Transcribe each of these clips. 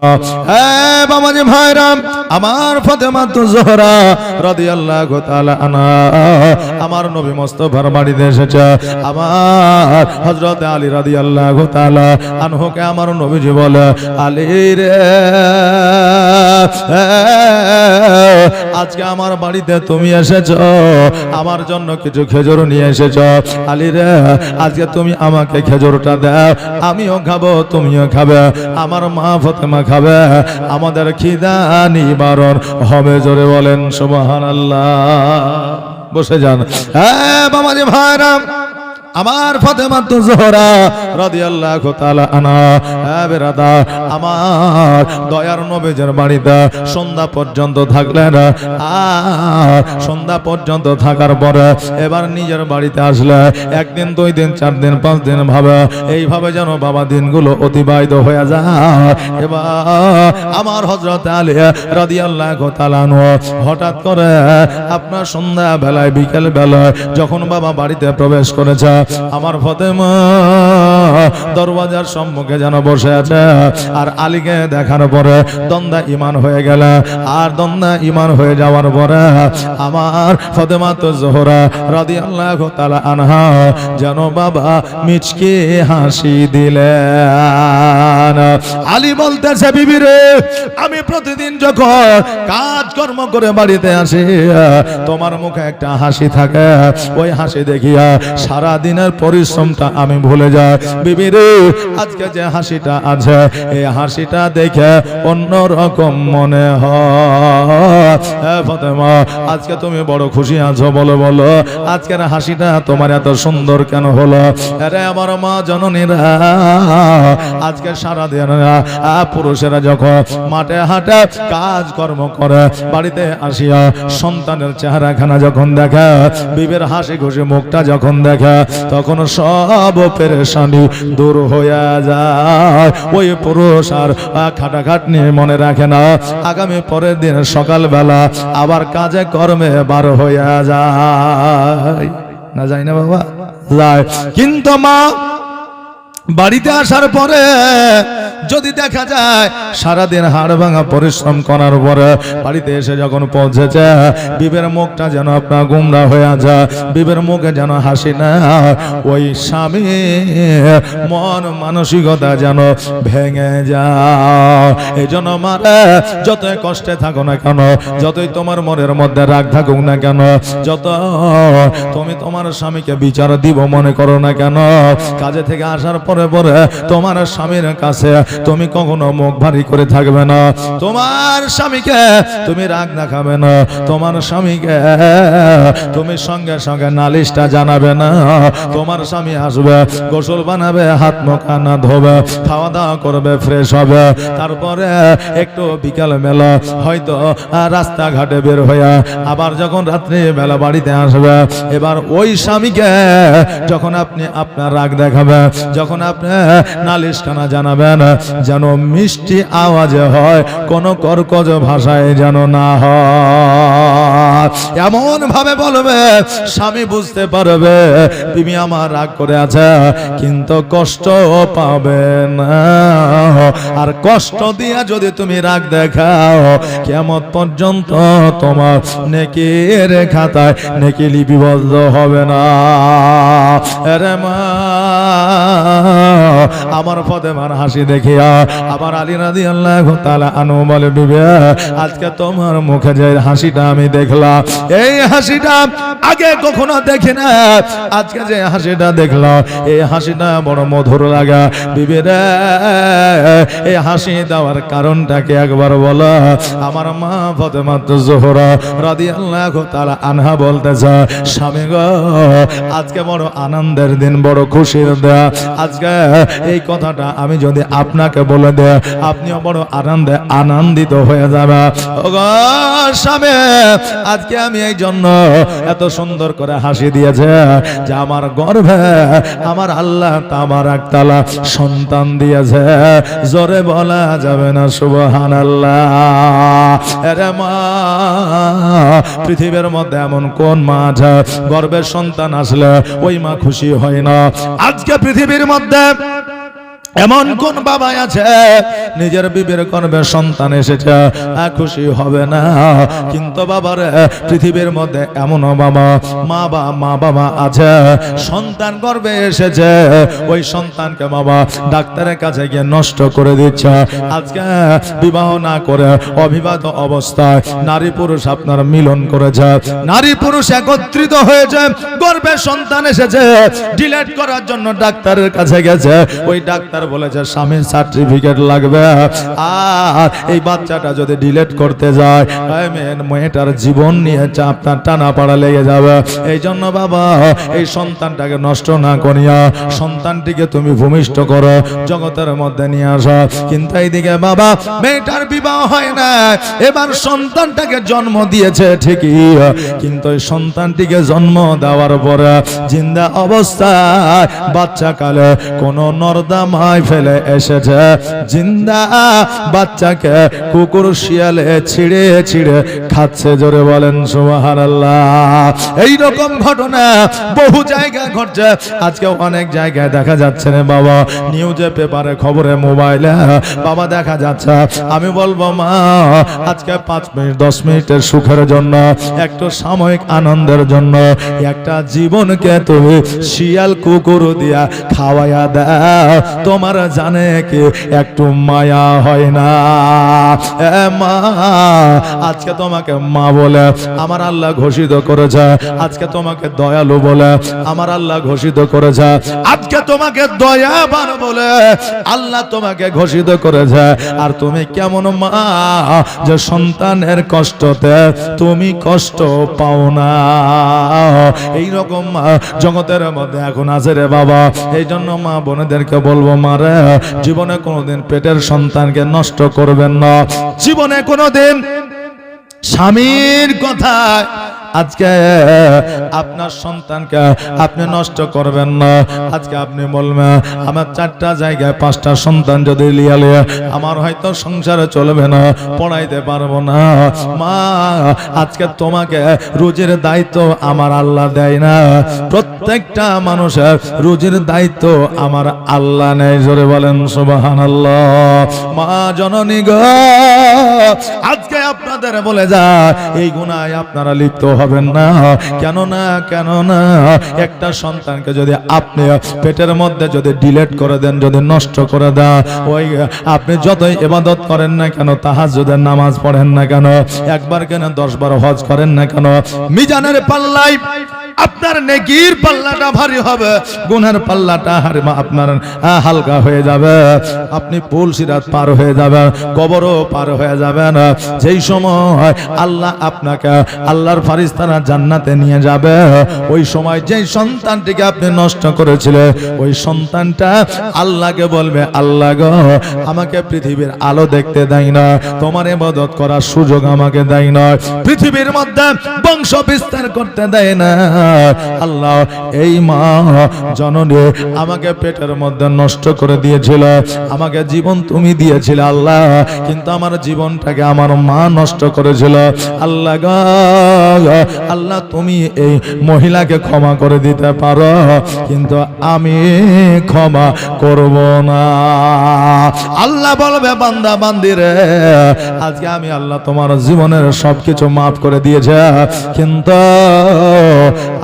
হ্যাঁ বাবাজি ভাইরাম, আমার ফাতেমাতুজ জোহরা রাদিয়াল্লাহু তাআলা আনহা আমার নবী মুস্তাফার বাড়িতে এসেছে। আমার হযরত আলী রাদিয়াল্লাহু তাআলা আনহুকে আমার নবীজি বলে, আলী রে আজকে আমার বাড়িতে তুমি এসেছো, আমার জন্য কিছু খেজুর নিয়ে এসেছো। আলী রে আজকে তুমি আমাকে খেজুরটা দাও, আমিও খাবো তুমিও খাবে, আমার মা ফাতেমা খাবে, আমাদের খিদা নিবারণ হবে। জোরে বলেন সুবহানাল্লাহ। বসে যান। হ্যাঁ বাবাজি ভাইরা, আমার ফাতেমাতুজ জোহরা রাদিয়াল্লাহু তাআলা আনহা বেরাদা আমার দয়ার নবীর বাড়িতে সন্ধ্যা পর্যন্ত থাকলেন। আর সন্ধ্যা পর্যন্ত থাকার পরে এবার নিজের বাড়িতে আসলে একদিন দুই দিন চার দিন পাঁচ দিন ভাবে এইভাবে যেন বাবা দিনগুলো অতিবাহিত হয়ে যায়। এবার আমার হযরত আলী রাদিয়াল্লাহু তাআলা আনহু হঠাৎ করে আপনার সন্ধ্যা বেলায় বিকেল বেলায় যখন বাবা বাড়িতে প্রবেশ করেছে, আমার ফাতেমা দরওয়াজার সম্মুখে যেন বসে আছে। আর আলীকে দেখার পরে দ্বন্দ্ব ঈমান হয়ে গেল। আর দ্বন্দ্ব ঈমান হয়ে যাওয়ার পরে আমার ফাতেমাতুজ জোহরা রাদিয়াল্লাহু তাআলা আনহা যেন বাবা মিচকে হাসি দিলেন। আলী বলতেছে, বিবি রে আমি প্রতিদিন যখন কাজ কর্ম করে বাড়িতে আসি তোমার মুখে একটা হাসি থাকে, ওই হাসি দেখিয়া সারা দিনের পরিশ্রমটা আমি ভুলে যাই। বিবি রে আজকে যে হাসিটা আছে এই হাসিটা দেখে অন্যরকম মনে হয়। ফাতেমা আজকে তুমি বড় খুশি আছো, বলো বলো আজকের হাসিটা তোমার এত সুন্দর কেন হলো? আরে আমার মা জননীরা আজকে সারা দিন পুরুষেরা যখন মাঠে হাঁটে কাজ কর্ম করে বাড়িতে আসিয়া সন্তানের চেহারাখানা যখন দেখে, বিবির হাসি খুশি মুখটা যখন দেখে, তখন সব পেরেশানি দূর হয়ে যায়। ওই পুরুষ আর খাটাখাটনি মনে রাখে না, আগামী পরের দিন সকালবেলা আবার কাজে কর্মে বার হয়ে যায়। না যায় না বাবা? যায়। কিন্তু মা বাড়িতে আসার পরে যদি দেখা যায় সারাদিন হাড় ভাঙা পরিশ্রম করার পরে বাড়িতে এসে যখন পৌঁছেছে, বিবের মুখটা যেন আপনার গুমরা হয়ে যায়, বিবের মুখে যেন হাসি না, ওই স্বামী মন মানসিকতা যেন ভেঙে যায়। এই জন্য মারা যতই কষ্টে থাকো না কেন, যতই তোমার মনের মধ্যে রাগ থাকুক না কেন, যত তুমি তোমার স্বামীকে বিচার দিব মনে করো না কেন, কাজে থেকে আসার পরে পরে তোমার স্বামীর কাছে তুমি কখনো মুখ ভারী করে থাকবে না, তোমার স্বামীকে তুমি রাগ দেখাবে না, তোমার স্বামীকে তুমি সঙ্গে সঙ্গে নালিশটা জানাবে না। তোমার স্বামী আসবে, গোসল বানাবে, হাত মুখ কানা ধোবে, খাওয়া দাওয়া করবে, ফ্রেশ হবে, তারপরে একটু বিকাল মেলা হয়তো রাস্তাঘাটে বের হয়ে আবার যখন রাত্রি বেলা বাড়িতে আসবে, এবার ওই স্বামীকে যখন আপনি আপনার রাগ দেখাবে, যখন আপনি নালিশ কানা জানাবেন, যেন মিষ্টি আওয়াজে হয়, কোন কর্কশ ভাষায় যেন না হয়। এমন ভাবে বলবে স্বামী বুঝতে পারবে তুমি আমার রাগ করে আছে, কিন্তু কষ্ট পাবে না। আর কষ্ট দিয়া যদি তুমি রাগ দেখাও, কিয়ামত পর্যন্ত তোমার নেকির খাতায় নেকি লিপিবদ্ধ হবে না। আরে মা আমার ফাতেমার হাসি দেখিয়া আবার আলী রাদিয়াল্লাহু তাআলা আনহু বলে, বিবি আজকে তোমার মুখে যে হাসিটা আমি দেখলাম, এই হাসিটা আগে কখনো দেখি না, আজকে যে হাসিটা দেখলাম এই হাসিটা বড় মধুর লাগা। বিবি রে এই হাসি দেওয়ার কারণটাকে একবার বলো। আমার মা ফাতেমাতুজ জোহরা রাদিয়াল্লাহু তাআলা আনহা বলতেছে, স্বামী গো আজকে বড় আনন্দের দিন, বড় খুশির দিন। আজকে এই কথাটা আমি যদি আপনাকে বলে দেয়, আপনিও বড় আনন্দে আনন্দিত হয়ে যাবে। ওগো স্বামী আজকে আমি এই জন্য এত সুন্দর করে হাসি দিয়েছে যে আমার গর্ভে আমার আল্লাহ তাবারাক তাআলা সন্তান দিয়েছে। জোরে বলা যাবে না সুবহানাল্লাহ। আরে মা পৃথিবীর মধ্যে এমন কোন মা আছে গর্ভের সন্তান আসলে ওই মা খুশি হয় না? আজকে পৃথিবীর মধ্যে এমন কোন বাবা আছে নিজের বিবির গর্ভে সন্তান এসেছে খুশি হবে না? কিন্তু বাবার পৃথিবীর মধ্যে এমন মা বাবা আছে সন্তান গর্ভে এসেছে, ওই সন্তানকে বাবা ডাক্তারের কাছে গিয়ে নষ্ট করে দিচ্ছে। আজকে বিবাহ না করে অবিবাহিত অবস্থায় নারী পুরুষ আপনার মিলন করেছে, নারী পুরুষ একত্রিত হয়েছে, গর্ভে সন্তান এসেছে, ডিলেট করার জন্য ডাক্তারের কাছে গেছে। ওই ডাক্তার বলেছে স্বামীর সার্টিফিকেট লাগবে, আর এই বাচ্চাটা যদি ডিলেট করতে যায় মেয়েটার জীবন নিয়ে আপনার টানা পাড়া লেগে যাবে। এই জন্য বাবা এই সন্তানটাকে নষ্ট না করিয়া সন্তানটিকে তুমি ভূমিষ্ঠ করো, জগতের মধ্যে নিয়ে আসো। কিন্তু এইদিকে বাবা মেয়েটার বিবাহ হয় না, এবার সন্তানটাকে জন্ম দিয়েছে ঠিকই, কিন্তু এই সন্তানটিকে জন্ম দেওয়ার পরে জিন্দা অবস্থায় বাচ্চা কালে কোন নর্দমায় ফেলে এসেছে, জিন্দা বাচ্চাকে কুকুর শিয়ালে ছিঁড়ে ছিঁড়ে খাচ্ছে। জোরে বলেন সুবহানাল্লাহ। এই রকম ঘটনা বহু জায়গায় ঘটছে, আজকে অনেক জায়গায় দেখা যাচ্ছে রে বাবা, নিউজে পেপারে খবরে মোবাইলে বাবা দেখা যাচ্ছে। আমি বলবো মা আজকে 5 মিনিট 10 মিনিটের সুখের জন্য, একটু সাময়িক আনন্দের জন্য একটা জীবনকে তুমি শিয়াল কুকুর দিয়া খাওয়াইয়া দাও, তোমার জানে কি একটু মায়া হয় না? মা আজকে তোমাকে মা বলে আমার আল্লাহ ঘোষিত করেছে, আজকে তোমাকে দয়ালু বলে আমার আল্লাহ ঘোষিত করেছে, আজকে তোমাকে দয়াবান বলে আল্লাহ তোমাকে ঘোষিত করেছে। আর তুমি কেমন মা যে সন্তানের কষ্টতে তুমি কষ্ট পাও না? এইরকম মা জগতের মধ্যে এখন আছে রে বাবা। এই জন্য মা বোনেদেরকে বলবো মারে জীবনে কোনোদিন পেটের সন্তানকে নষ্ট করবেন না, জীবনে কোনোদিন স্বামীর কথায় আজকে আপনার সন্তানকে আপনি নষ্ট করবেন না। আজকে আপনি বলবেন আমার 4টা জায়গায় 5টা সন্তান যদি লিয়ালে আমার হয়তো সংসারে চলবে না, পড়াইতে পারবো না। মা আজকে তোমাকে রুজির দায়িত্ব আমার আল্লাহ দেয় না, প্রত্যেকটা মানুষের রুজির দায়িত্ব আমার আল্লাহ নেয়। জোরে বলেন সুবহানাল্লাহ। মা জননী গো আজকে আপনাদের বলে যায় এই গুনায় আপনারা লিপ্ত হবেন না। কেন না একটা সন্তানকে যদি আপনি পেটের মধ্যে যদি ডিলেট করে দেন, যদি নষ্ট করে দেন, ওই আপনি যতই ইবাদত করেন না কেন, তাহাজ্জুদের নামাজ পড়েন না কেন, একবার কেন 10 বার হজ করেন না কেন, মিজানের পাল্লায় আপনার নেকির পাল্লাটা ভারী হবে, গুনার পাল্লাটা আপনার হালকা হয়ে যাবে। আপনি পুল সিরাত পার হয়ে যাবেন, কবরও পার হয়ে যাবেন। যেই সময় আল্লাহ আপনাকে আল্লাহর ফারিস্তারা জান্নাতে নিয়ে যাবে, ওই সময় যেই সন্তানটিকে আপনি নষ্ট করেছিলেন ওই সন্তানটা আল্লাহকে বলবে আল্লাহ গো আমাকে পৃথিবীর আলো দেখতে দেয় না, তোমার ইবাদত করার সুযোগ আমাকে দেয় না, পৃথিবীর মধ্যে বংশ বিস্তার করতে দেয় না। আল্লাহ এই মা জননী আমাকে পেটের মধ্যে নষ্ট করে দিয়েছিল, আমাকে জীবন তুমি দিয়েছিলে আল্লাহ, কিন্তু আমার জীবনটাকে আমার মা নষ্ট করেছিল। আল্লাহ গো আল্লাহ তুমি এই মহিলাকে ক্ষমা করে দিতে পারো, কিন্তু আমি ক্ষমা করব না। আল্লাহ বলবে বান্দা বান্দিরে আজকে আমি আল্লাহ তোমার জীবনের সবকিছু মাফ করে দিয়েছে, কিন্তু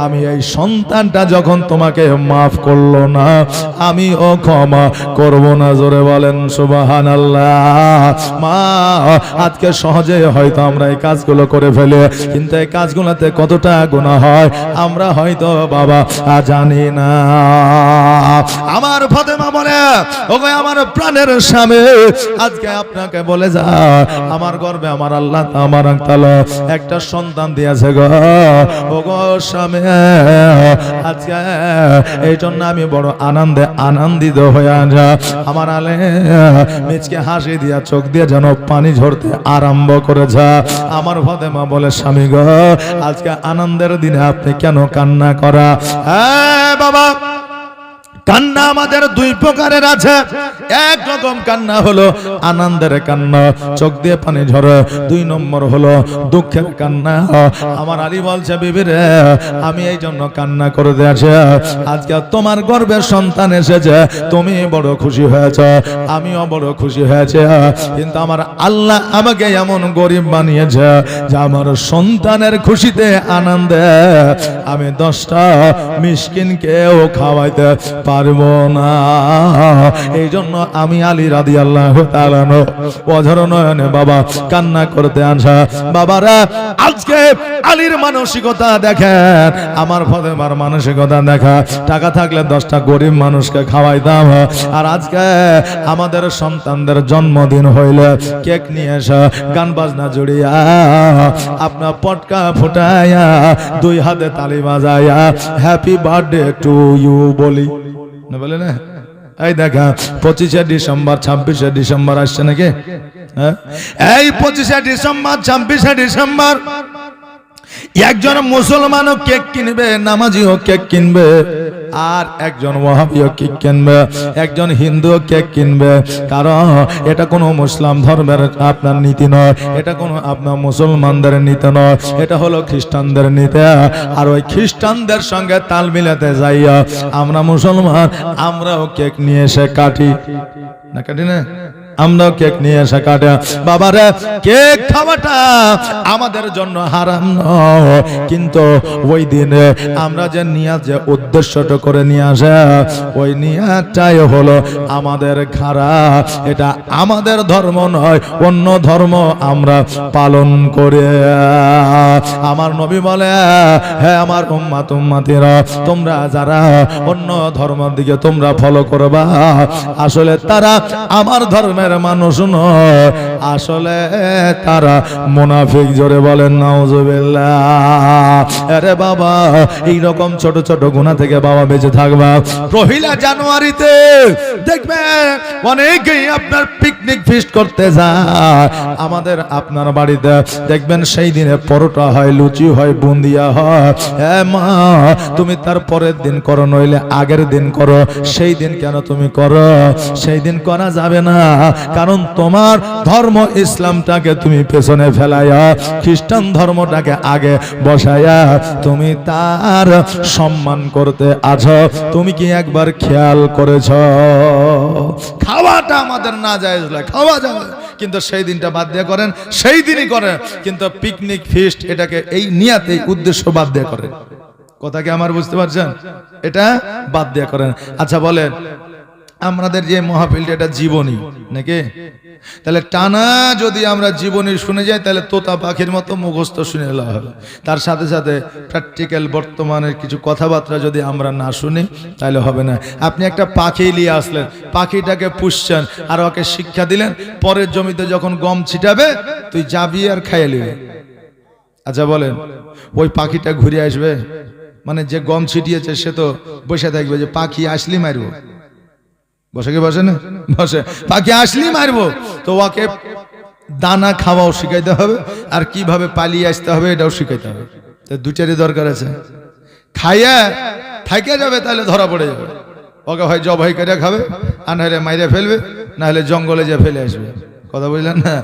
আমি এই সন্তানটা যখন তোমাকে মাফ করলো না আমিও ক্ষমা করব না। জোরে বলেন সুবহানাল্লাহ। মা আজকে সহজে হয়তো আমরা এই কাজগুলো করে ফেলে, কিন্তু এই কাজগুলোতে কতটা গুনাহ হয় আমরা হয়তো বাবা জানি না। আমার ফাতেমা বলে ওগো আমার প্রাণের স্বামী আজকে আপনাকে বলে যা আমার গর্ভে আমার আল্লাহ আমার তাআলা একটা সন্তান দিয়েছে গো। ওগো স্বামী আজকে এই জন্য আমি বড় আনন্দিত হয়ে যা আমার আলে মিচকে হাসি দিয়া চোখ দিয়ে যেন পানি ঝরতে আরম্ভ করেছে। আমার ফাতেমা বলে স্বামী গো আজকে আনন্দের দিনে আপনি কেন কান্না করা? হ্যাঁ বাবা কান্না আমাদের দুই প্রকারের আছে। এক রকম কান্না হলো আনন্দের কান্না, চোখ দিয়ে পানি ঝরে। দুই নম্বর হলো দুঃখের কান্না। আমার আলী বলছে, বিবি রে, আমি এই জন্য কান্না করে দিয়েছি, আজকে তোমার গর্ভের সন্তান এসেছে, তুমি বড় খুশি হয়েছ, আমিও বড় খুশি হয়েছে, কিন্তু আমার আল্লাহ আমাকে এমন গরিব বানিয়েছে যে আমার সন্তানের খুশিতে আনন্দে আমি 10টা মিসকিনকেও খাওয়াইতে পারবো না। এই জন্য আমি আলী রাদিয়াল্লাহু তাআলা অঝর নয়নে বাবা কান্না করতে আসা। বাবারা, আজকে আলীর মানসিকতা দেখেন, আমার ফাতেমার মানসিকতা দেখা। টাকা থাকলে 10টা গরিব মানুষকে খাওয়াইতাম, আর আজকে আমাদের সন্তানদের জন্মদিন হইলে কেক নিয়ে এসে গান বাজনা জুড়িয়া আপনার পটকা ফুটাইয়া 2 হাতে তালি বাজাইয়া হ্যাপি বার্থডে টু ইউ বলি না, বলে না? এই দেখা 25শে ডিসেম্বর 26শে ডিসেম্বর আসছে নাকি? এই 25শে ডিসেম্বর 26শে ডিসেম্বর একজন মুসলমানও কেক কিনবে, নামাজিও কেক কিনবে, আর একজন ওয়াহাবিও কেক কিনবে, একজন হিন্দুও কেক কিনবে। কারণ এটা কোনো মুসলিম ধর্মের আপনার নীতি নয়, এটা কোনো আপনার মুসলমানদের নীতি নয়, এটা হলো খ্রিস্টানদের নীতি। আর ওই খ্রিস্টানদের সঙ্গে তাল মিলাতে যাইয়া আমরা মুসলমান আমরাও কেক নিয়ে এসে কাটি না, কাটি না? আমরাও কেক নিয়ে এসে কাটে। বাবারে, কেক খাওয়াটা আমাদের জন্য হারাম নয়, কিন্তু ওই দিনে আমরা যে নিয়াত, যে উদ্দেশ্যটা করে নিয়ে আসে, ওই নিয়াতটাই হলো আমাদের খারাপ। এটা আমাদের ধর্ম নয়, অন্য ধর্ম আমরা পালন করে। আমার নবী বলে, হ্যাঁ আমার উম্মাত উম্মাতিরা, তোমরা যারা অন্য ধর্মের দিকে তোমরা ফলো করবা, আসলে তারা আমার ধর্মের মানুষ নয়, আসলে তারা মুনাফিক। জোরে বলেন নাউজুবিল্লাহ। আরে বাবা, এই রকম ছোট ছোট গুনাহ থেকে বাবা বেঁচে থাকবা। 1 জানুয়ারিতে দেখবেন অনেকেই আপনার পিকনিক ফিস্ট করতে যায় আমাদের আপনার বাড়িতে, দেখবেন সেই দিনে পরোটা হয়, লুচি হয়, বুন্দিয়া হয়। হ্যাঁ মা, তুমি তার পরের দিন করো, নইলে আগের দিন করো। সেই দিন কেন তুমি করো? সেই দিন করা যাবে না, কারণ তোমার ধর্ম ইসলামটাকে তুমি পেছনে ফেলাইয়া খ্রিস্টান ধর্মটাকে আগে বসাইয়া তুমি তার সম্মান করতে আছো। তুমি কি একবার খেয়াল করেছ? খাওয়াটা আমাদের না যায়, খাওয়া যাবে, কিন্তু সেই দিনটা বাদ দিয়ে করেন, সেই দিনই করেন, কিন্তু পিকনিক ফিস্ট এটাকে এই নিয়াতে উদ্দেশ্য বাদ দিয়ে করেন। কথা কি আমার বুঝতে পারছেন? এটা বাদ দিয়ে করেন। আচ্ছা বলেন, আমাদের যে মাহফিলটা এটা জীবনী নাকি? তাহলে টানা যদি আমরা জীবনী শুনে যাই, তাহলে তোতা পাখির মতো মুখস্থ শুনে নেওয়া হবে। তার সাথে সাথে প্র্যাকটিক্যাল বর্তমানের কিছু কথাবার্তা যদি আমরা না শুনি, তাহলে হবে না। আপনি একটা পাখি নিয়ে আসলেন, পাখিটাকে পুষছেন আর ওকে শিক্ষা দিলেন, পরের জমিতে যখন গম ছিটাবে তুই যাবি আর খাইয়ে নিবি। আচ্ছা বলেন, ওই পাখিটা ঘুরে আসবে? মানে যে গম ছিটিয়েছে সে তো বসে থাকবে যে পাখি আসলি মারবো। বসে কি বসে না? বসে। পাখি আসলি মারবো, তো ওকে দানা খাওয়াও শিখাইতে হবে, আর কিভাবে পালিয়ে আসতে হবে এটাও শিখাইতে হবে। তো দুটারই দরকার আছে। খাইয়া থাইকে যাবে তাহলে ধরা পড়ে যাবে। ওকে হয় জবাই করে খাবে, আর নাহলে মাইরে ফেলবে, নাহলে জঙ্গলে যে ফেলে আসবে। কথা বুঝলেন না?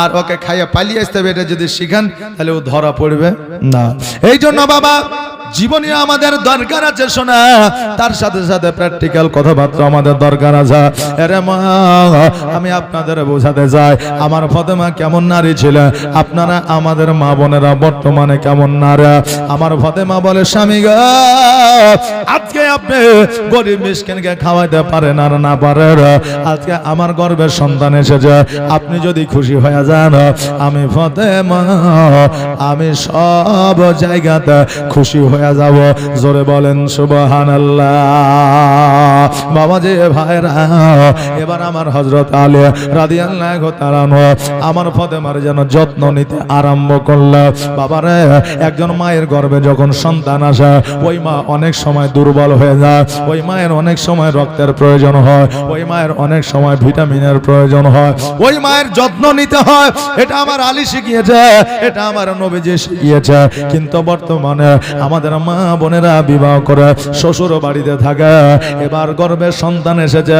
আর ওকে খাইয়া পালিয়ে আসতে হবে, এটা যদি শিখান তাহলে ও ধরা পড়বে না। এই জন্য বাবা, জীবনে আমাদের দরকার আছে শোনা, তার সাথে সাথে প্র্যাকটিক্যাল কথাবার্তা আমাদের দরকার আছে। আরে মা, আমি আপনাদের বোঝাতে চাই আমার ফাতেমা কেমন নারী ছিল, আপনারা আমাদের মা বোনেরা বর্তমানে কেমন নারী। আমার ফাতেমা বলে, স্বামী গো, আজকে আপনি গরিব মিসকিনকে খাওয়াইতে পারেন আর না পারেন, আজকে আমার গর্ভের সন্তান এসেছে, আপনি যদি খুশি হয়ে যান, আমি ফাতেমা আমি সব জায়গাতে খুশি হয়ে যাব। জোরে বলেন সুবহানাল্লাহ। বাবা যে ভাইরা, এবার আমার হযরত আলী রাদিয়াল্লাহু তাআলা আমার ফাতেমার যেন যত্ন নিতে আরম্ভ করল। বাবারে, একজন মায়ের গর্ভে যখন সন্তান আসে, ওই মা অনেক সময় দুর্বল হয়ে হয়ে যায়, ওই মায়ের অনেক সময় রক্তের প্রয়োজন হয়, ওই মায়ের অনেক সময় ভিটামিনের প্রয়োজন হয়, ওই মায়ের যত্ন নিতে হয়। এটা আমার আলী শিখিয়েছে, এটা আমার নবীজি শিখিয়েছে। কিন্তু বর্তমানে আমাদের মা বোনেরা বিবাহ করে শ্বশুর বাড়িতে থাকে, এবার গর্ভে সন্তান এসেছে,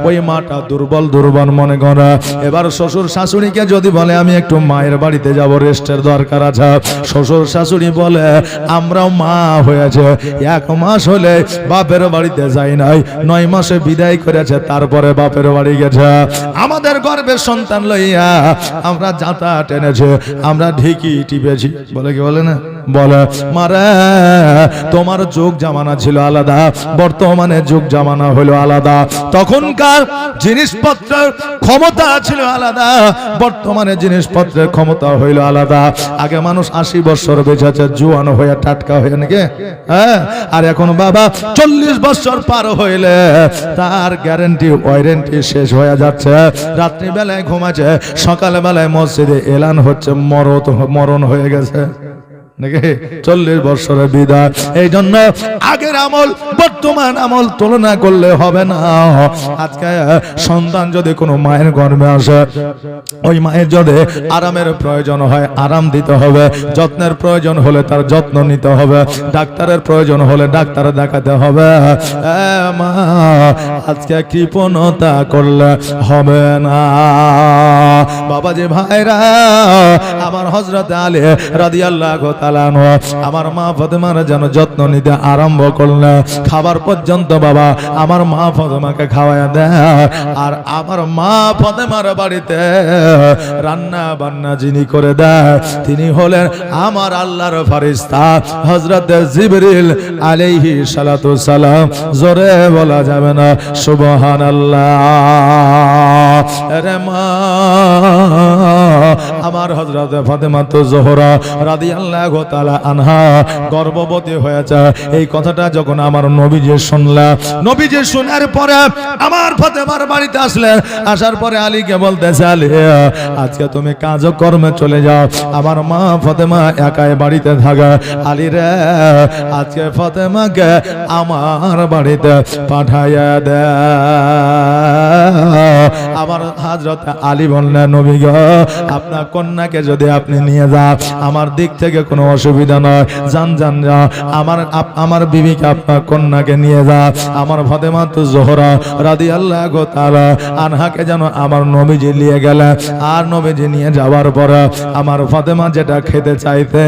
ওই মাটা দুর্বল দুর্বল মনে করে। এবার শ্বশুর শাশুড়িকে যদি বলে আমি একটু মায়ের বাড়িতে যাব, রেস্টের দরকার আছে, শ্বশুর শাশুড়ি বলে আমরাও মা হয়েছে 1 মাস হলে বাপের বাড়িতে যাই নাই, 9 মাসে বিদায় করেছে, তারপরে বাপের বাড়ি গেছে। আমাদের গর্ভের সন্তান লইয়া আমরা জাতা টেনেছে, আমরা ঢিকি টিপেছি, বলে কি বলে না, বলে মারে তোমার যুগ জামানা ছিল আলাদা, বর্তমানে যুগ জামানা হলো আলাদা। তখনকার জিনিসপত্রের ক্ষমতা ছিল আলাদা, বর্তমানে জিনিসপত্রের ক্ষমতা হইল আলাদা। আগে মানুষ 80 বছর বেঁচেছে জোয়ান হয়ে, টাটকা হয়ে নাকি, হ্যাঁ, আর এখন বাবা 40 বছর পার হইলে তার গ্যারান্টি ওয়ারেন্টি শেষ হয়ে যাচ্ছে। রাত্রি বেলায় ঘুমাচ্ছে, সকাল বেলায় মসজিদে এলান হচ্ছে মরণ হয়ে গেছে নাকি, 40 বছরের বিদায়। এই জন্য আগের আমল বর্তমান আমল তুলনা করলে হবে না। আজকে সন্তান যদি কোনো মায়ের গর্ভে আসে, ওই মায়ের যদি আরামের প্রয়োজন হয় আরাম দিতে হবে, যত্নের প্রয়োজন হলে তার যত্ন নিতে হবে, ডাক্তারের প্রয়োজন হলে ডাক্তার দেখাতে হবে। মা আজকে কৃপণতা করলে হবে না। বাবাজি ভাইরা, আমার হযরত আলী রাদিয়াল্লাহু তাআলা আমার মা ফাতেমার যেন যত্ন নিতে আরম্ভ করলেন। খাবার পর্যন্ত বাবা আমার মা ফাতেমাকে খাওয়ায়া দেয়, আর আমার মা ফাতেমার বাড়িতে রান্না বান্না যিনি করে দেয় তিনি হলেন আমার আল্লাহর ফেরেশতা হযরত জিবরিল আলাইহিস সালাতু সালাম। জোরে বলা যাবে না সুবহানাল্লাহ। রে মা আমার হযরত ফাতেমা তো জোহরা রাদিয়াল্লাহু তাআলা আনহা গর্ভবতী হয়েছে। এই কথাটা যখন আমার নবীজি শুনলেন, নবীজি শোনার পরে আমার ফাতেমার বাড়িতে আসলেন। আসার পরে আলীকে বলতেছে, আলী আজকে তুমি কাজকর্মে চলে যাও, আমার মা ফাতেমা একাই বাড়িতে থাকে। আলী রে আজকে ফাতেমাকে আমার বাড়িতে পাঠাইয়া দে। আমার হযরত আলী বললেন, নবী গো আপনার কন্যাকে যদি আপনি নিয়ে যান আমার দিক থেকে কোনো অসুবিধা নয়, যান যান যা, আমার বিবিকে আপনার কন্যাকে নিয়ে যা। আমার ফাতেমা তো জোহরা রাদিয়াল্লাহু তাআলা আনহাকে যেন আমার নবীজি নিয়ে গেলেন। আর নবীজি নিয়ে যাওয়ার পরে আমার ফাতেমা যেটা খেতে চাইতে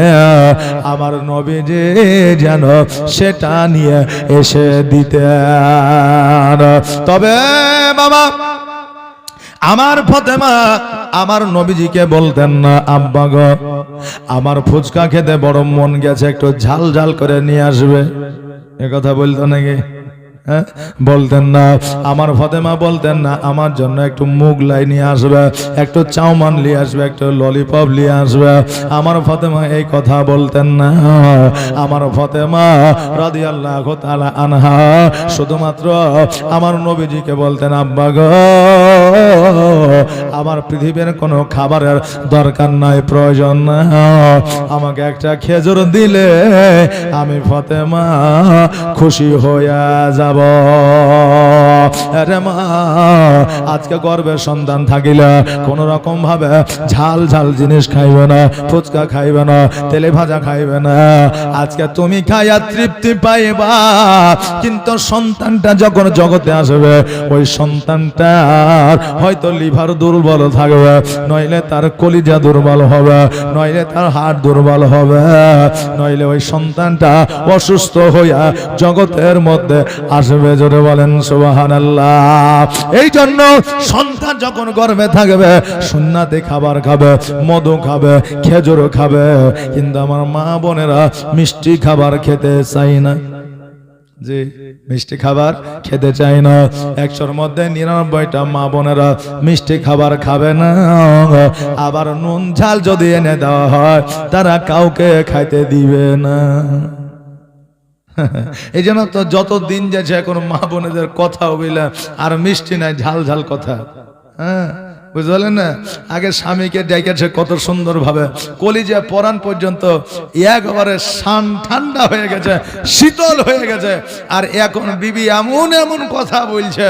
আমার নবীজি যেন সেটা নিয়ে এসে দিতেন। তবে বাবা আমার ফাতেমা আমার নবীজিকে বলতেন না, আব্বা গো আমার ফুচকা খেতে বড় মন গেছে, একটু ঝাল ঝাল করে নিয়ে আসবে, এ কথা বলতো নাকি? বলতেন না। আমার ফাতেমা বলতেন না আমার জন্য একটু মুগলাই নিয়ে আসবে, একটু চাউমান নিয়ে আসবে, একটু ললিপপ নিয়ে আসবে। আমার ফাতেমা এই কথা বলতেন না। আমার ফাতেমা রাদিয়াল্লাহু তাআলা আনহা শুধুমাত্র আমার নবীজিকে বলতেন, আব্বা গো আমার পৃথিবীর কোনো খাবারের দরকার নাই, প্রয়োজন না, আমাকে একটা খেজুর দিলে আমি ফাতেমা খুশি হয়ে যাব। আরে মা আজকে গর্ভের সন্তান থাকিলে কোন রকম ভাবে ঝাল ঝাল জিনিস খাইবে না, ফুচকা খাইবে না, তেলে ভাজা খাইবে না। আজকে তুমি খাইয়া তৃপ্তি পাইবা, কিন্তু সন্তানটা যখন জগতে আসবে ওই সন্তানটার হয়তো লিভার দুর্বল থাকবে, নইলে তার কলিজা দুর্বল হবে, নইলে তার হাড় দুর্বল হবে, নইলে ওই সন্তানটা অসুস্থ হইয়া জগতের মধ্যে আসবে। জোরে বলেন সুবহানাল্লাহ। এই জন্য সন্তান যখন গর্ভে থাকবে সুন্নাতে খাবার খাবে, মধু খাবে, খেজুর খাবে, কিন্তু আমার মা বোনেরা মিষ্টি খাবার খেতে চায় না। যে মিষ্টি খাবার খেতে চায় না, 100-র মধ্যে 99টা মা বোনেরা মিষ্টি খাবার খাবে না। আবার নুন ঝাল যদি এনে দেওয়া হয় তারা কাউকে খাইতে দিবে না। এই জন্য তো যত দিন যাচ্ছে এখন মা বোনেদের কথা বলে আর মিষ্টি নাই, ঝাল ঝাল কথা। হ্যাঁ বুঝলেন না? আগে স্বামীকে ডেকেছে কত সুন্দর ভাবে, কলিজা পরাণ পর্যন্ত একবারে ঠান্ডা হয়ে গেছে, শীতল হয়ে গেছে। আর এখন বিবি এমন এমন কথা বলছে,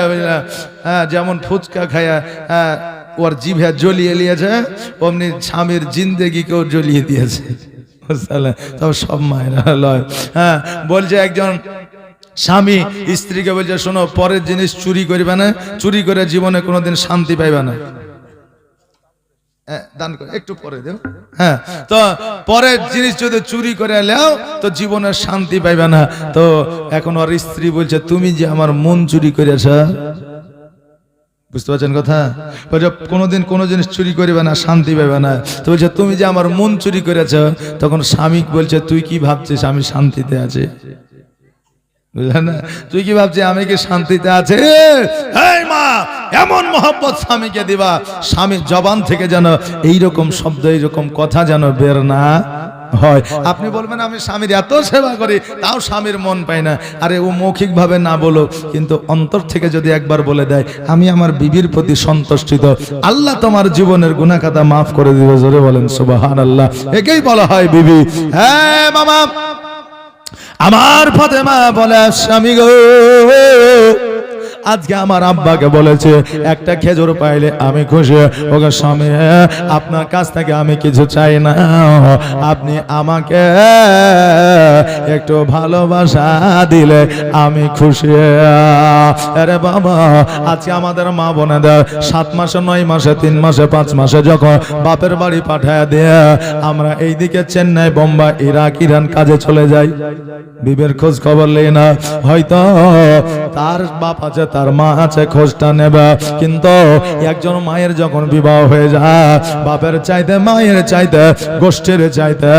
যেমন ফুচকা খায়া ওর জিভে জ্বলিয়ে নিয়েছে, অমনি স্বামীর জিন্দেগিকেও জ্বলিয়ে দিয়েছে। তবে সব মায়েরা লয়। হ্যাঁ, বলছে একজন স্বামী স্ত্রীকে বলছে, শোনো, পরের জিনিস চুরি করবে না, চুরি করে জীবনে কোনোদিন শান্তি পাইবে না। দান করে একটু পরে দেও। হ্যাঁ, তো পরের জিনিস যদি চুরি করে নাও তো জীবনে শান্তি পাইবে না। তো এখন ওর স্ত্রী বলছে, তুমি যে আমার মন চুরি করেছ, বুঝতে পারছেন কথা? বলছে কোনোদিন কোনো জিনিস চুরি করবে না, শান্তি পাবে না। তো বলছে তুমি যে আমার মন চুরি করেছ। তখন স্বামী বলছে, তুই কি ভাবছিস আমি শান্তিতে আছি? বুঝলেন না? তুই কি ভাবছিস আমি কি শান্তিতে আছি? এই মা, এমন মহব্বত স্বামীকে দিবা, স্বামীর জবান থেকে যেন এইরকম শব্দ, এইরকম কথা যেন বের না হয়। আপনি বলবেন আমি স্বামীর এত সেবা করি, তাও স্বামীর মন পাই না। আরে ও মৌখিক ভাবে না বলো, কিন্তু অন্তর থেকে যদি একবার বলে দেয় আমি আমার বিবির প্রতি সন্তুষ্টিত, আল্লাহ তোমার জীবনের গুনাহ খাতা মাফ করে দিবে। জোরে বলেন সুবহানাল্লাহ। একেই বলা হয় বিবি। হ্যাঁ মামা, আমার ফাতেমা বলে, স্বামী গো, আজকে আমার আব্বাকে বলেছে একটা খেজুর পাইলে আমি খুশি। ওকে স্বামী, আপনার কাছ থেকে আমি কিছু চাই না, আপনি আমাকে একটু ভালোবাসা দিলে আমি খুশি। আরে বাবা, আজকে আমাদের মা বোনেদের 7 মাসে 9 মাসে 3 মাসে 5 মাসে যখন বাপের বাড়ি পাঠায় দিয়ে আমরা এইদিকে চেন্নাই, বোম্বাই, ইরাক, ইরান কাজে চলে যাই, বিবের খোঁজ খবর নেই না। হয়তো তার বাপ আছে, তার মা আছে, খোঁজটা নেবে। কিন্তু একজন মায়ের যখন বিবাহ হয়ে যায়, বাপের চাইতে, মায়ের চাইতে, গোষ্ঠীর চাইতে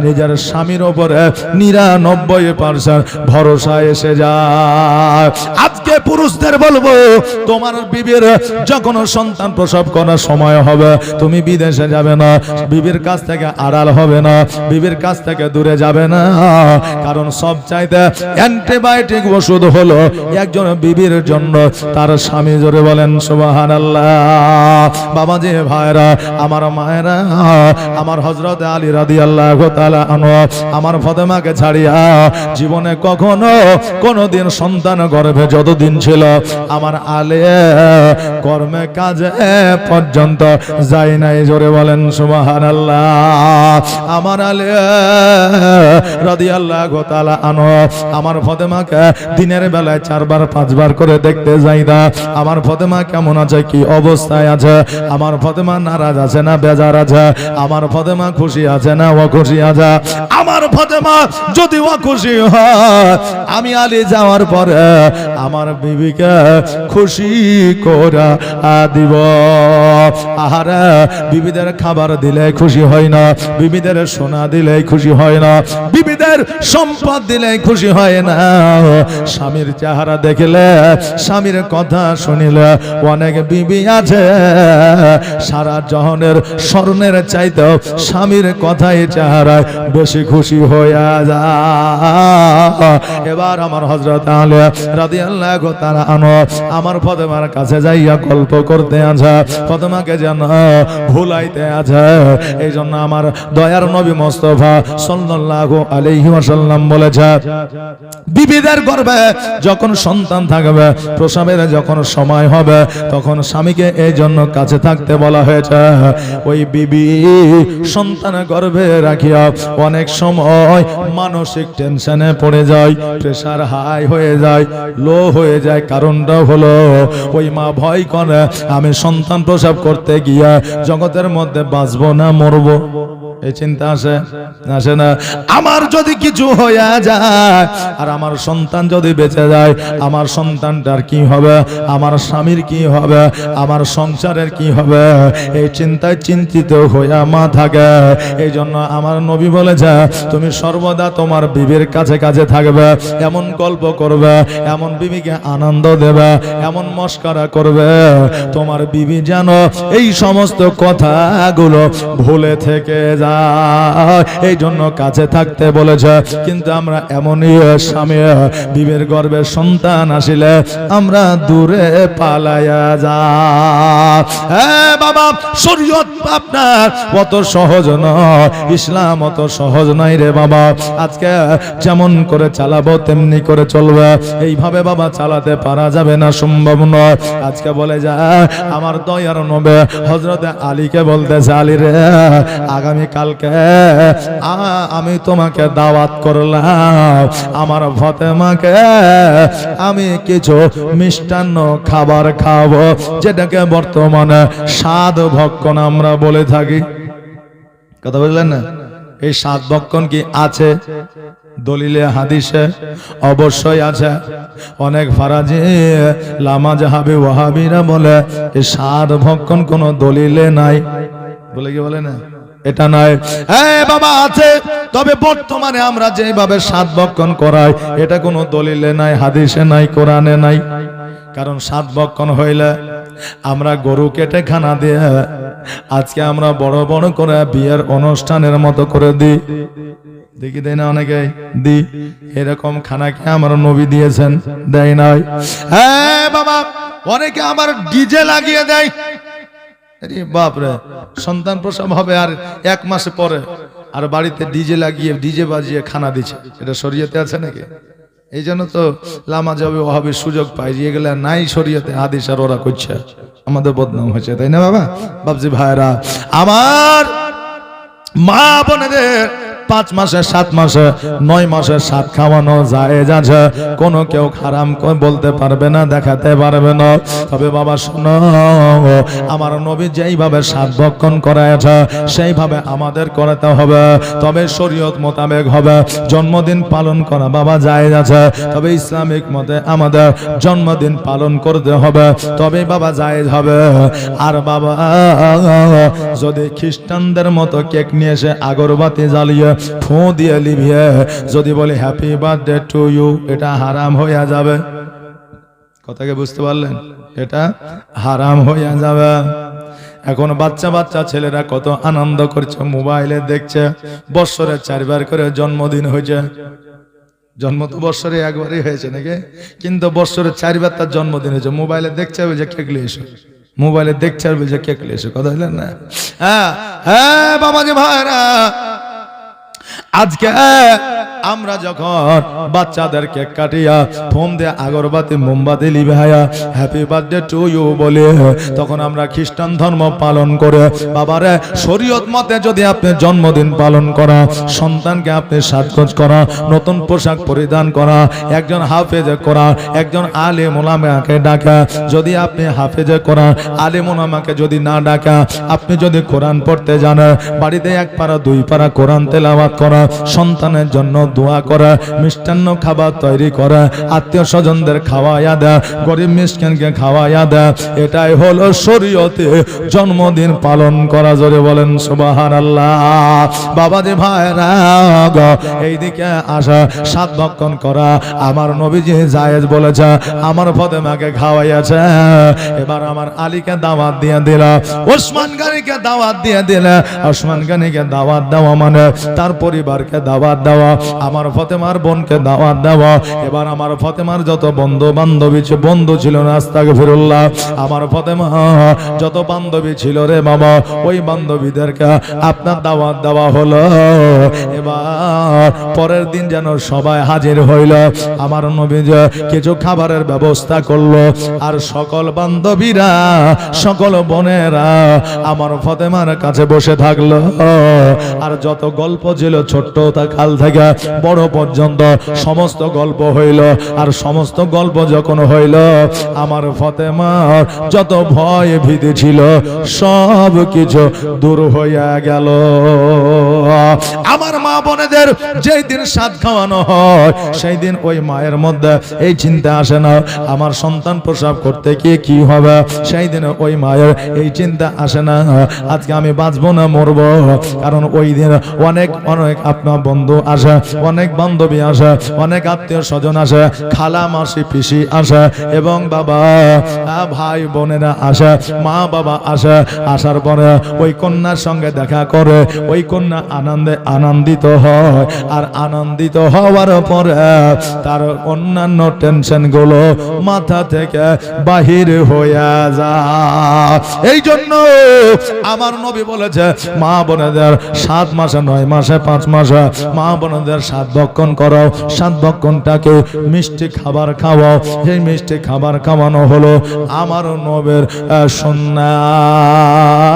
নিজের স্বামীর উপরে 99% ভরসা এসে যায়। আজকে পুরুষদের বলবো, তোমার বিবির যখন সন্তান প্রসব করার সময় হবে, তুমি বিদেশে যাবে না, বিবির কাছ থেকে আড়াল হবে না, বিবির কাছ থেকে দূরে যাবে না। কারণ সব চাইতে অ্যান্টিবায়োটিক ওষুধ হলো একজন বিবির জন্য তার স্বামী। জোরে বলেন সুবহানাল্লাহ। বাবাজি, ভাইরা, আমার মায়েরা, আমার হযরত আলী রাদিয়াল্লাহু তাআলা আনহু আমার ফাতেমাকে ছাড়িয়া জীবনে কখনো কোনোদিন সন্তান গর্ভে যতদিন ছিল আমার আলী কর্মে কাজে পর্যন্ত যায় নাই। জোরে বলেন সুবহানাল্লাহ। আমার আলী রাদিয়াল্লাহু তাআলা আনহু আমার ফাতেমাকে দিনের বেলায় 4 বার 5 বার করে দেখতে যাই না, আমার ফাতেমা কেমন আছে, কি অবস্থায় আছে, আমার ফাতেমা নারাজ আছে না বেজার আছে, আমার ফাতেমা খুশি আছে না অখুশি আছে। আমার ফাতেমা যদি অখুশি হয়, আমি আলী যাওয়ার পরে আমার বিবিকে খুশি করে দিব। আহারে, বিবিদের খাবার দিলে খুশি হয় না, বিবিদের সোনা দিলে খুশি হয় না, বিবিদের সম্পদ দিলে খুশি হয় না। স্বামীর চেহারা দেখলে, স্বামীর কথা শুনিলে, অনেক বিবি আছে সারা জহনের স্বর্ণের চাইতেও স্বামীর কথাই চেহারায় বেশি খুশি হইয়া যায়। এবার আমার হযরত আলী রাদিয়াল্লাহু তাআলা আনহু আমার ফাতেমার কাছে যাইয়া গল্প করতে আছে, ফাতেমাকে যেন ভুলাইতে আছে। এই জন্য আমার দয়ার নবী মুস্তাফা সাল্লাল্লাহু আলাইহি ওয়াসাল্লাম বলেছে, বিবিদের গর্ভে যখন সন্তান থাকবে, প্রসবের যখন সময় হবে, তখন স্বামীকে এই জন্য কাছে থাকতে বলা হয়েছে। ওই বিবি সন্তান গর্ভে রাখিয়া অনেক সময় মানসিক টেনশনে পড়ে যায়, প্রেসার হাই হয়ে যায়, লো হয়ে যায়। কারণটা হলো ওই মা ভয় করে আমি সন্তান প্রসব করতে গিয়া জগতের মধ্যে বাঁচবো না মরবো। এই চিন্তা আসে না? আমার যদি কিছু হয়ে যায় আর আমার সন্তান যদি বেঁচে যায়, আমার সন্তানটার কি হবে, আমার স্বামীর কি হবে, আমার সংসারের কি হবে, এই চিন্তায় চিন্তিত হইয়া মা থাকে। এই জন্য আমার নবী বলেছে, তুমি সর্বদা তোমার বিবির কাছে কাছে থাকবে, এমন গল্প করবে, এমন বিবিকে আনন্দ দেবে, এমন মস্করা করবে, তোমার বিবি যেন এই সমস্ত কথাগুলো ভুলে থেকে যায়। যায়, এই জন্য কাছে থাকতে বলেছে। কিন্তু আমরা এমনই স্বামী, বিবের গর্ভে সন্তান আসিলে আমরা দূরে পালাইয়া যাই। হ্যাঁ বাবা, শরীয়ত আপনার অত সহজ নয়, ইসলাম অত সহজ নাই রে বাবা। আজকে যেমন করে চালাবো তেমনি করে চলবে, এইভাবে বাবা চালাতে পারা যাবে না, সম্ভব নয়। আজকে বলে যায় আমার দয়ার নবী হযরতে আলীকে বলতেছে, আলী রে আগামী কালকে আমি তোমাকে দাওয়াত করলাম, আমার ফাতেমাকে আমি কিছু মিষ্টান্ন খাবার খাবো, যেটাকে বর্তমানে স্বাদ ভক্ষণ আমরা বলে থাকি। কথা বুঝলেন না? এই স্বাদ ভক্ষণ কি আছে দলিলে হাদিসে? অবশ্যই আছে। অনেক ফারাজি লামা জাহাবি ওয়াহাবিরা বলে এই স্বাদ ভক্ষণ কোনো দলিলে নাই, বলে কি বলে না এটা নাই। হ্যাঁ বাবা আছে, তবে বর্তমানে আমরা যেভাবে স্বাদ ভক্ষণ করাই এটা কোনো দলিলে নাই, হাদিসে নাই, কোরআনে নাই। কারণ স্বাদ ভক্ষণ হইলে আমরা গরু কেটে খানা দিয়ে আজকে আমরা বড় বড় করে বিয়ের অনুষ্ঠানের মতো করে দিই, দেখি দেয় না অনেকে দি। এরকম খানা কি আমার নবী দিয়েছেন? দেয় নাই। হ্যাঁ বাবা, অনেকে আমার ডিজে লাগিয়ে দেয়। আরে বাপ রে, সন্তান প্রসব হবে আর 1 মাস পরে আর বাড়িতে ডিজে লাগিয়ে ডিজে বাজিয়ে খানা দিচ্ছে, এটা শরীয়তে আছে নাকি? এই জন্য তো লামা যাবে ওহাবির সুযোগ পাই, এগুলা নাই শরীয়তে, হাদিস আর ওরা করছে, আমাদের বদনাম হয়েছে, তাই না বাবা? বাবজি ভাইরা আমার, মা বোনেদের 5 মাসে 7 মাসে 9 মাসে 7 খাওয়ানো জায়েজ আছে, কোনো কেউ হারাম বলতে পারবে না, দেখাতে পারবে না। তবে বাবা শোনো, আমার নবী যেইভাবে 7 ভক্ষণ করায়ছে সেইভাবে আমাদের করাতে হবে, তবে শরীয়ত মোতাবেক হবে। জন্মদিন পালন করা বাবা জায়েজ আছে, তবে ইসলামিক মতে আমাদের জন্মদিন পালন করতে হবে, তবে বাবা জায়েজ হবে। আর বাবা যদি খ্রিস্টানদের মতো কেক নিয়ে এসে আগরবাতি জ্বালিয়ে ফু দিয়ে লিভিয়ে যদি বলে হ্যাপি বার্থডে টু ইউ, এটা হারাম হইয়া যাবে। কথাকে বুঝতে পারলেন? এটা হারাম হইয়া যাবে। এখন বাচ্চা বাচ্চা ছেলেরা কত আনন্দ করছে, মোবাইলে দেখছে, বছরে 4 বার করে জন্মদিন হয়েছে। জন্ম তো বছরে একবারই হয়েছে নাকি, কিন্তু বছরে 4 বার তার জন্মদিন হয়েছে। মোবাইলে দেখছে যে কেক নিয়ে এসো, মোবাইলে দেখছে আর বলছে কেক নিয়ে এসো। কথা বললেন না? হ্যাঁ হ্যাঁ বাবাজি ভাইরা, আজকে আমরা যখন বাচ্চাদের কেক কাটিয়া ফোম দিয়ে আগরবাতি মোমবাতি লিভাইয়া হ্যাপি বার্থডে টু ইউ বলে, তখন আমরা খ্রিস্টান ধর্ম পালন করে বাবারে শরীয়ত মতে যদি আপনি জন্মদিন পালন করা, সন্তানকে আপনি সাজগোজ করা, নতুন পোশাক পরিধান করা, একজন হাফেজে করা, একজন আলেম ওলামাকে ডাকা, যদি আপনি হাফেজে করা আলেম ওলামাকে যদি না ডাকা, আপনি যদি কোরআন পড়তে জানেন, বাড়িতে 1 পারা 2 পারা কোরআন তেলাওয়াত করা, সন্তানের জন্য দোয়া করা, মিষ্টান্ন খাবার তৈরি করা, আত্মীয় স্বজনদের খাওয়াইয়া দেয়, গরিব মিসকিনকে খাওয়াইয়া দেয়, এটাই হলো শরীয়তে জন্মদিন পালন করা। জোরে বলেন সুবহানাল্লাহ। বাবাজি ভাইরা এইদিকে আসা, 7 ভক্ষণ করা আমার নবীজি জায়েজ বলেছে, আমার ফাতেমাকে খাওয়াইয়াছে। এবার আমার আলীকে দাওয়াত দিয়ে দিল, ওসমান গনিকে দাওয়াত দিয়ে দিল। ওসমান গনিকে দাওয়াত দেওয়া মানে তার পরিবারকে দাওয়াত দেওয়া, আমার ফাতেমার বোনকে দাওয়াত দেওয়া। এবার আমার ফাতেমার যত বন্ধু বান্ধবী বন্ধু ছিল না, আস্তাগফিরুল্লাহ, আমার ফাতেমা যত বান্ধবী ছিল রে বাবা, ওই বান্ধবীদেরকে আপনার দাওয়াত দেওয়া হলো। এবার পরের দিন যেন সবাই হাজির হইল, আমার নবী কিছু খাবারের ব্যবস্থা করলো, আর সকল বান্ধবীরা সকল বোনেরা আমার ফাতেমার কাছে বসে থাকলো। আর যত গল্প ছিল ছোট্ট কাল থেকে বড় পর্যন্ত সমস্ত গল্প হইল। আর সমস্ত গল্প যখন হইল, আমার ফাতেমার যত ভয় ভীতি ছিল সব কিছু দূর হইয়া গেল। আমার মা বোনেদের যেই দিন সাদ খাওয়ানো হয়, সেই দিন ওই মায়ের মধ্যে এই চিন্তা আসে না আমার সন্তান প্রসব করতে গিয়ে কি হবে, সেই দিন ওই মায়ের এই চিন্তা আসে না আজকে আমি বাঁচবো না মরবো। কারণ ওই দিন অনেক অনেক আপনার বন্ধু আসে, অনেক বান্ধবী আসে, অনেক আত্মীয় স্বজন আসে, খালা মাসি পিসি আসে এবং বাবা ভাই বোনেরা আসে, মা বাবা আসে। আসার পরে ওই কন্যার সঙ্গে দেখা করে ওই কন্যা আনন্দিত হয়। আর আনন্দিত হওয়ার পরে তার অন্যান্য টেনশন গুলো মাথা থেকে বাহির হয়ে যায়। এই জন্য আমার নবী বলেছে মা বোনেদের 7 মাসে 9 মাসে 5 মাসে মা বোনেদের 7 ভক্ষণ করো। 7 ভক্ষণটাকে মিষ্টি খাবার খাওয়াও। এই মিষ্টি খাবার খাওয়ানো হলো আমার নবীর সুন্নাত।